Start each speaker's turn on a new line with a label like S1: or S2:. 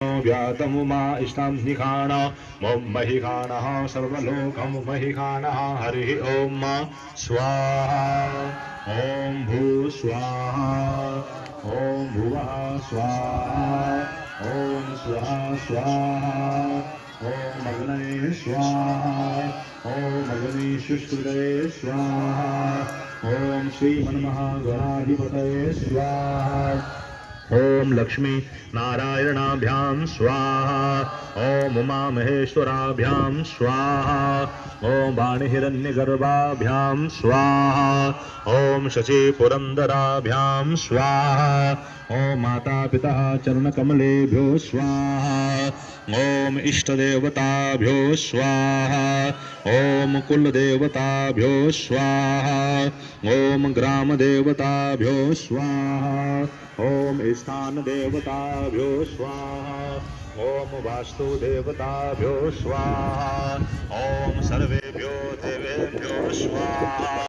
S1: व्यातमुमा इष्टां निखाण मम महिखाणः सर्वलोकं महिखाणः हरि ओम स्वाहा ओम भू स्वाहा ओम भुवः स्वाहा ओम स्वः स्वाहा ओम अग्नये स्वाहा ओम अग्निशुश्रुतये स्वाहा ओम श्रीमन्महागणाधिपतये स्वाहा ओम लक्ष्मी नारायणाभ्यां स्वाहा ओम उमा महेश्वराभ्यां स्वाहा ओम वाणिहिरण्यगर्भाभ्यां स्वाहा ओम शचि पुरंदराभ्यां स्वाहा ओम माता पिता चरणकमलेभ्यो स्वाहा ओम इष्टदेवताभ्यो स्वाहा ओम कुलदेवताभ्यो स्वाहा ओम ग्रामदेवताभ्यो स्वाहा ओम स्थान देवताभ्यो स्वाहा ओम वास्तु देवताभ्यो स्वाहा ओम सर्वेभ्यो देवेभ्यो स्वाहा।